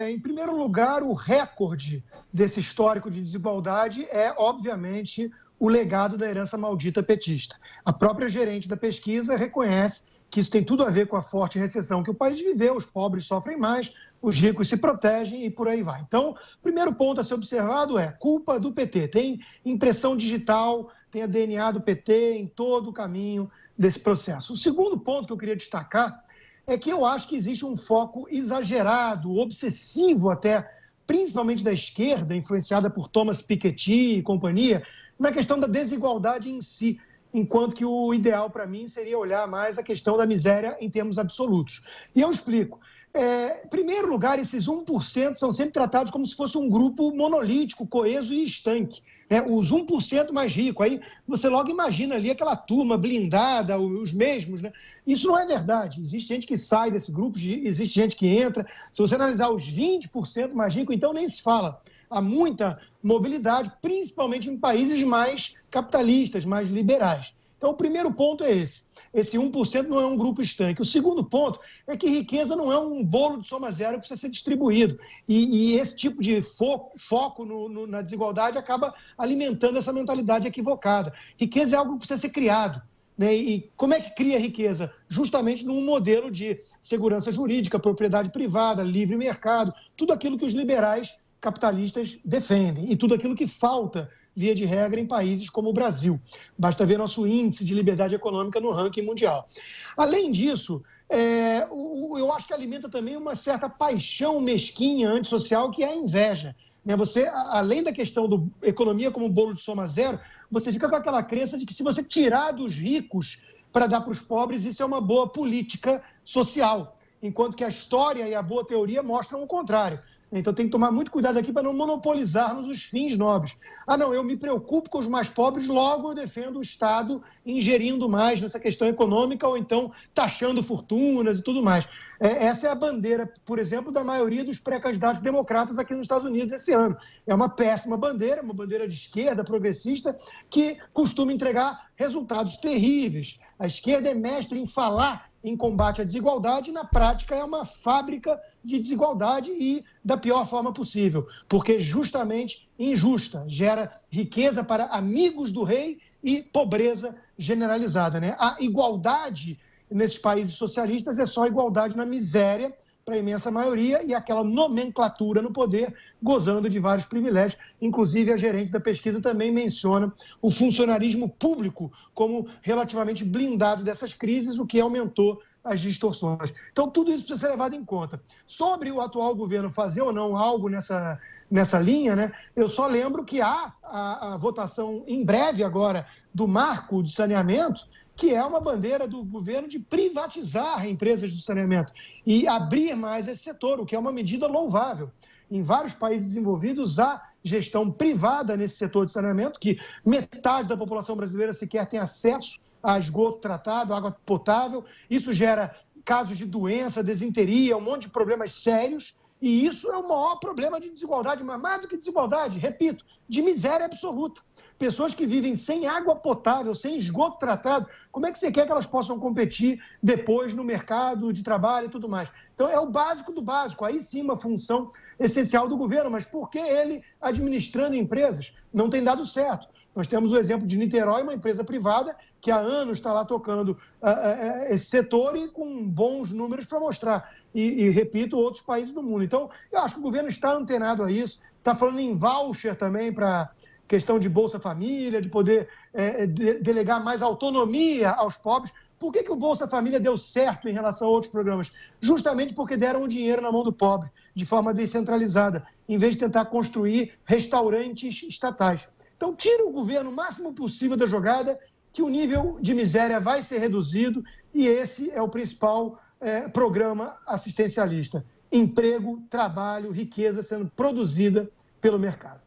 Em primeiro lugar, o recorde desse histórico de desigualdade é, obviamente, o legado da herança maldita petista. A própria gerente da pesquisa reconhece que isso tem tudo a ver com a forte recessão que o país viveu, os pobres sofrem mais, os ricos se protegem e por aí vai. Então, o primeiro ponto a ser observado é culpa do PT. Tem impressão digital, tem a DNA do PT em todo o caminho desse processo. O segundo ponto que eu queria destacar é que eu acho que existe um foco exagerado, obsessivo até, principalmente da esquerda, influenciada por Thomas Piketty e companhia, na questão da desigualdade em si, enquanto que o ideal para mim seria olhar mais a questão da miséria em termos absolutos. E eu explico. Em primeiro lugar, esses 1% são sempre tratados como se fosse um grupo monolítico, coeso e estanque. Os 1% mais ricos, aí você logo imagina ali aquela turma blindada, os mesmos, né? Isso não é verdade. Existe gente que sai desse grupo, existe gente que entra. Se você analisar os 20% mais ricos, então nem se fala. Há muita mobilidade, principalmente em países mais capitalistas, mais liberais. Então, o primeiro ponto é esse. Esse 1% não é um grupo estanque. O segundo ponto é que riqueza não é um bolo de soma zero que precisa ser distribuído. E esse tipo de foco na desigualdade acaba alimentando essa mentalidade equivocada. Riqueza é algo que precisa ser criado. Né? E como é que cria riqueza? Justamente num modelo de segurança jurídica, propriedade privada, livre mercado, tudo aquilo que os liberais capitalistas defendem e tudo aquilo que falta, via de regra, em países como o Brasil. Basta ver nosso índice de liberdade econômica no ranking mundial. Além disso, eu acho que alimenta também uma certa paixão mesquinha, antissocial, que é a inveja. Você, além da questão da economia como bolo de soma zero, você fica com aquela crença de que se você tirar dos ricos para dar para os pobres, isso é uma boa política social, enquanto que a história e a boa teoria mostram o contrário. Então tem que tomar muito cuidado aqui para não monopolizarmos os fins nobres. Não, eu me preocupo com os mais pobres, logo eu defendo o Estado ingerindo mais nessa questão econômica ou então taxando fortunas e tudo mais. Essa é a bandeira, por exemplo, da maioria dos pré-candidatos democratas aqui nos Estados Unidos esse ano. É uma péssima bandeira, uma bandeira de esquerda, progressista, que costuma entregar resultados terríveis. A esquerda é mestre em falar em combate à desigualdade e, na prática, é uma fábrica de desigualdade e da pior forma possível, porque justamente injusta, gera riqueza para amigos do rei e pobreza generalizada. Né? A igualdade nesses países socialistas é só igualdade na miséria para a imensa maioria e aquela nomenclatura no poder gozando de vários privilégios. Inclusive, a gerente da pesquisa também menciona o funcionarismo público como relativamente blindado dessas crises, o que aumentou as distorções. Então, tudo isso precisa ser levado em conta. Sobre o atual governo fazer ou não algo nessa linha, né, eu só lembro que há a votação em breve agora do marco de saneamento, que é uma bandeira do governo de privatizar empresas de saneamento e abrir mais esse setor, o que é uma medida louvável. Em vários países desenvolvidos há gestão privada nesse setor de saneamento, que metade da população brasileira sequer tem acesso a esgoto tratado, água potável. Isso gera casos de doença, desinteria, um monte de problemas sérios. E isso é o maior problema de desigualdade, mas mais do que desigualdade, repito, de miséria absoluta. Pessoas que vivem sem água potável, sem esgoto tratado, como é que você quer que elas possam competir depois no mercado de trabalho e tudo mais? Então, é o básico do básico. Aí sim, uma função essencial do governo, mas por que ele, administrando empresas, não tem dado certo? Nós temos o exemplo de Niterói, uma empresa privada que há anos está lá tocando esse setor e com bons números para mostrar. E, repito, outros países do mundo. Então, eu acho que o governo está antenado a isso, está falando em voucher também para questão de Bolsa Família, de poder delegar mais autonomia aos pobres. Por que o Bolsa Família deu certo em relação a outros programas? Justamente porque deram o dinheiro na mão do pobre, de forma descentralizada, em vez de tentar construir restaurantes estatais. Então, tira o governo o máximo possível da jogada, que o nível de miséria vai ser reduzido e esse é o principal programa assistencialista. Emprego, trabalho, riqueza sendo produzida pelo mercado.